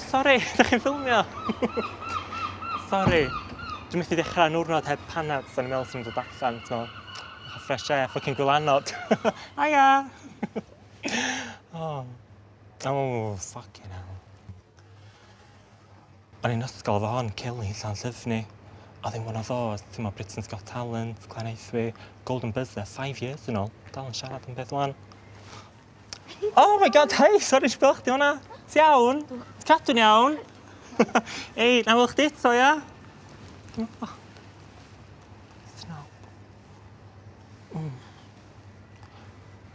Sori, ydych chi'n ffilmio? Sori. Dwi'n methu dechrau nwrnod heb panad, so ni'n meddwl sy'n dod allan, so. Fresh air, ffocin gwylanod. Hiya! Oh, fucking hell. O'n i'n ysgol fo hon, Kelly, llan llyfni. Oedd hi'n one of those, ti'n mo, Britain's Got Talent, Gleneithwi, Golden Buzzer, 5 years yn ôl. Dal yn siarad yn beth wan. Oh my god, hei, sori, sbel chdi hwnna. Ti iawn? Ti cadw'n iawn? Ei, na wel chdi eto, ia?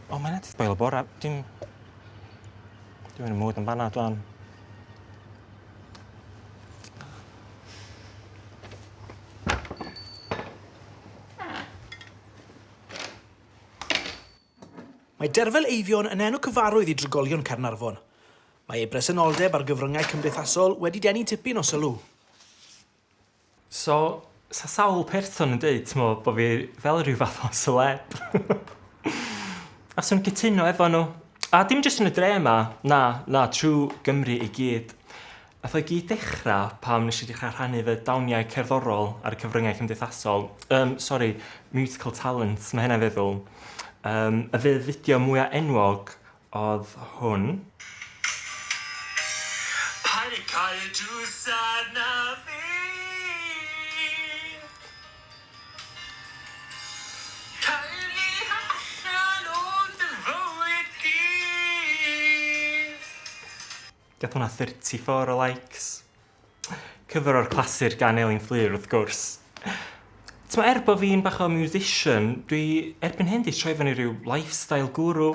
O, mae'n edrych sboil o bora. Dwi'n yn y mwyd yn fanna, dwi'n. Mae Derfel Eifion yn enw cyfarwydd i drigolion Caernarfon. Mae ei bresenoldeb ar gyfryngau cymdeithasol wedi denu tipyn o sylw. So, sa sawl person yn dweud, ti'n mo, bod fi fel rhyw fath o celeb. A so'n cytuno efo nhw. A dim jyst yn y dre yma, na, trwy Gymru i gyd. Ath o i gyd dechrau pam nes i dechrau rhannu fy dawniau cerddorol ar y cyfryngau cymdeithasol. Musical talents, mae hynna feddwl. Y fydd fideo mwyaf enwog oedd hwn. Pa'n i cael drwsad na fi. Cael ni allan o'n dy fywyd gyd. Gath hwnna 34 o likes. Cyfer o'r clasur gan Elin Fflyr wrth gwrs. Er bod fi'n bach o musician, dwi erbyn hyn di troi fyny rhyw lifestyle guru.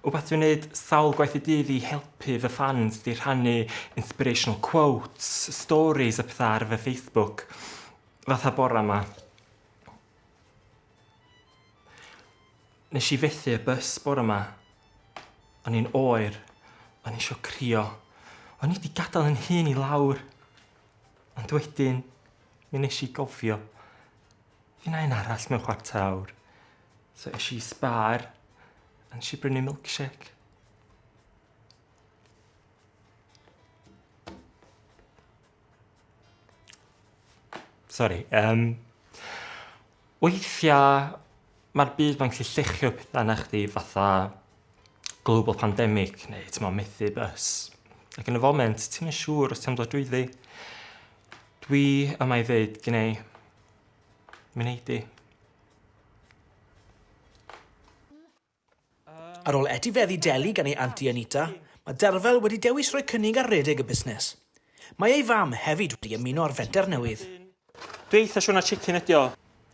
Wbeth dwi'n neud sawl gwaith y dydd i helpu fy fans di rhannu inspirational quotes, stories a pethau ar fy Facebook. Fatha bora yma. Nes i fethu y bus bora yma. O'n i'n oer. O'n i isio crio. O'n i wedi gadael yn hun i lawr. Ond wedyn, mi nes i gofio. Fi'n ein arall mewn chwarter awr. So es i spar, a nes i brynu milkshake. Sori, weithiau mae'r byd ma'n gallu llechio pethau na chdi fatha global pandemic neu ti'n mo methu bus. Ac yn y foment, ti'n yn siŵr os ti'n dod drwyddi. Dwi yma i ddeud gynnau Mae Deli. Ar ôl etifeddu Deli gan ei aunty Anita, mae Derfel wedi dewis rhoi cynnig ar redeg y busnes. Mae ei fam hefyd wedi ymuno ar fenter newydd. Dwi eitha siwr na chicken ydi o.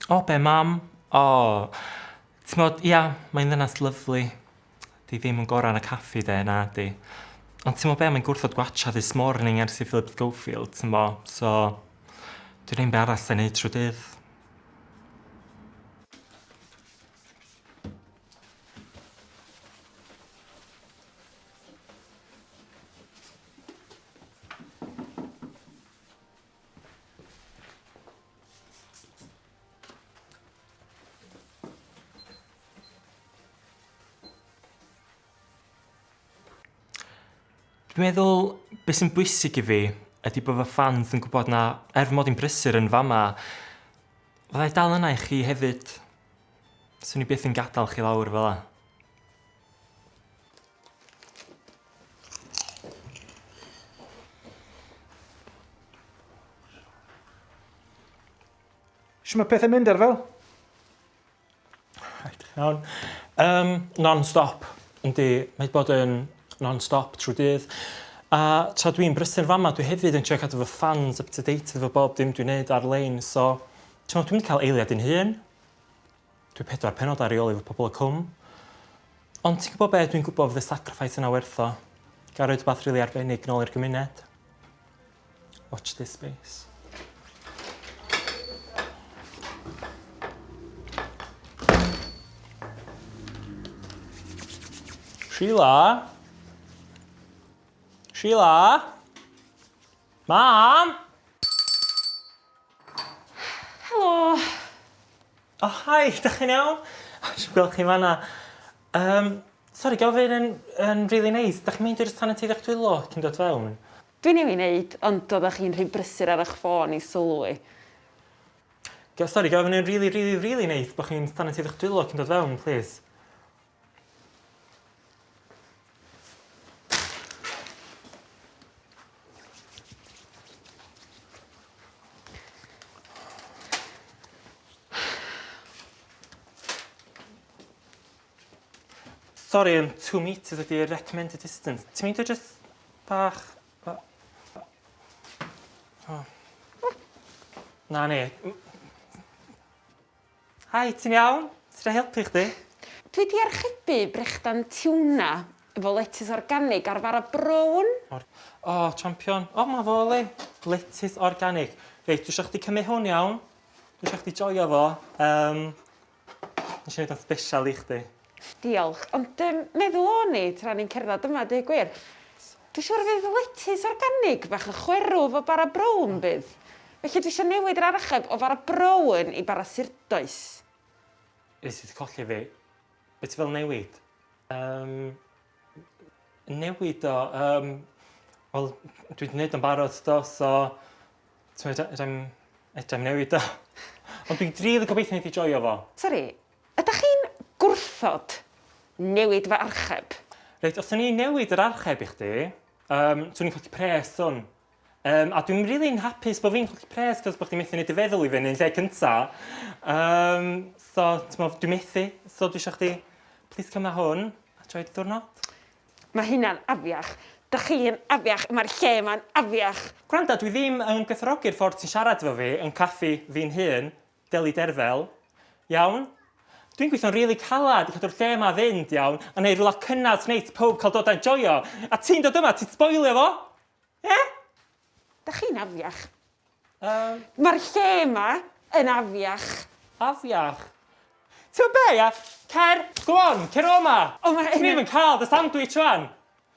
O, be, mam? O, ti'n modd, ia, mae'n ddynas lyflu. Di ddim yn gorau yn y caffi de, na di. Ond ti'n modd be, mae'n gwrthod gwatcha this morning ers i Philip Schofield, ti'n modd. So, dwi'n ein be arall yn neud trwy dydd. Dwi'n meddwl, beth sy'n bwysig i fi ydy bod fy fans yn gwybod na mod i'n brysur yn fama, fyddai dal yna i chi hefyd. Swn i byth yn gadael chi lawr fel la. Sut mae pethau'n mynd, Derfel? Iawn. Non-stop. Yndi, mae bod yn non-stop trwy dydd. A tra dwi'n brysur fama, dwi hefyd yn trio cadw fy fans up-to-date efo bob dim dwi'n neud ar-lein. So, dwi'n mynd cael eiliad yn hun. Dwi 4 pennod ar reoli efo pobl y cwm. Ond ti'n gwybod be, dwi'n gwybod fydd y sacrifice yna werth o. Gael rhaid rhywbeth rili arbennig nôl i'r gymuned. Watch this space. Sheila? Sheila? Mam? Helo. O, hi, dach chi'n iawn? Si'n gweld chi fanna. Sori, gofyn yn really nice. Dach chi'n mynd i'r stan yn teithio'ch dwylo cyn dod fewn? Dwi'n newid wneud, ond oeddech chi'n rhy brysur ar eich ffôn i sylwi. Sori, gofyn yn really neis bod chi'n stand at eich dwylo cyn dod fewn, please. Sorry, 2 metres ydy'r recommended distance. Ti'n mynd o just bach... Na, ne. Hai, ti'n iawn? Sy'n helpu chdi? Dwi wedi archebu brechdan tiwna efo letys organig ar fara brown. Champion. Mae fo le. Letys organig. Reit, dwi eisiau chdi cymryd hwn iawn. Dwi eisiau chdi joio fo. Nes i wneud o'n special i chdi. Diolch, ond meddwl o'n i tra ni'n cerdded yma, dweud gwir. Dwi'n siŵr fydd letys organig bach yn chwerw fo bara brown bydd. Felly dwi eisiau newid yr aracheb o bara brown i bara sirdoes. Ys ti colli fi? Be ti fel newid? Newid o? Wel, dwi wedi gwneud o'n barod do, so... Edrem newid o. Ond dwi'n rili gobeithio wneud i joio fo. Sori, ydych chi'n gwrthod newid fy archeb? Reit, os o'n i'n newid yr archeb i chdi, swn i'n colli pres hwn. A dwi'n rili'n hapus bod fi'n colli pres cos bod chdi methu wneud y feddwl i fyny yn lle cynta. So, dwi'n methu. So, dwi eisiau chdi, please cymryd hwn a troed y diwrnod. Mae hynna'n afiach. Dych chi'n afiach, mae'r lle ma'n afiach. Gwranda, dwi ddim yn gwerthfawrogi'r ffordd ti'n siarad efo fi yn caffi fi'n hun, Deli Derfel. Iawn? Dwi'n gweithio'n rili calad i cadw'r lle yma fynd, iawn, a neud rhywle cynnas wneud pob cael dod a'n joio. A ti'n dod yma, ti'n sboilio fo? Ie? Dych chi'n afiach. Mae'r lle yma yn afiach. Afiach? Ti'n be, ia? Cer, go on, cer o yma. Ti'n ddim yn cael dy sandwich wan.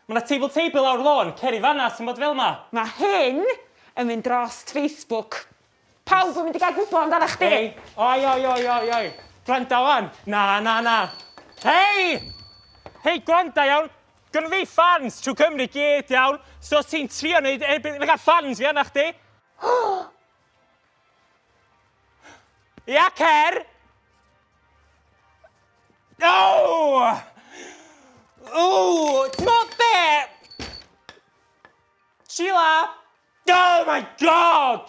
Mae yna table awr lôn, cer i fanna sy'n bod fel yma. Mae hyn yn mynd dros Facebook. Pawb yn mynd i gael gwybod amdana chdi. Oi. Gwranda wan. Na. Hei! Hei, gwranda iawn. Gynnu fi fans trwy Cymru gyd iawn. So os ti'n trio wneud erbyn i gael fans fi anna chdi. Ia, cer! Ti'n bod be? Sheila! Oh my God!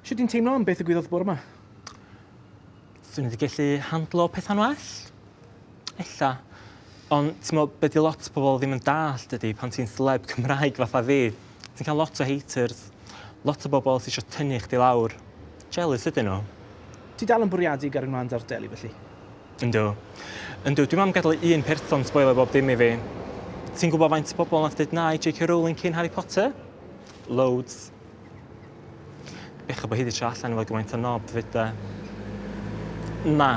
Sut ti'n teimlo am beth y gwyddoedd bore yma? Dwi'n wedi gallu handlo pethau'n well. Ella. Ond ti'n meddwl, be di lot o bobl ddim yn dallt ydy pan ti'n celeb Cymraeg fatha fi. Ti'n cael lot o haters. Lot o bobl sy'n eisiau tynnu chdi lawr. Jealous ydyn nhw. Ti dal yn bwriadu gael yng Ngwlad ar Deli felly? Yndw. Dwi'n am gadael un person spoiler bob dim i fi. Ti'n gwybod faint o bobl nath dweud na i J.K. Rowling cyn Harry Potter? Loads. Eich bod hi wedi tra allan efo gymaint o nob fyd de. Na.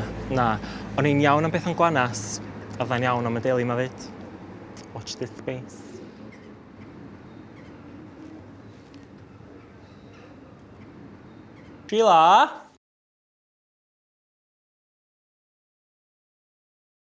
O'n i'n iawn am beth yn gwanas, a fydda'n iawn am y Deli yma fyd. Watch this space. Sheila?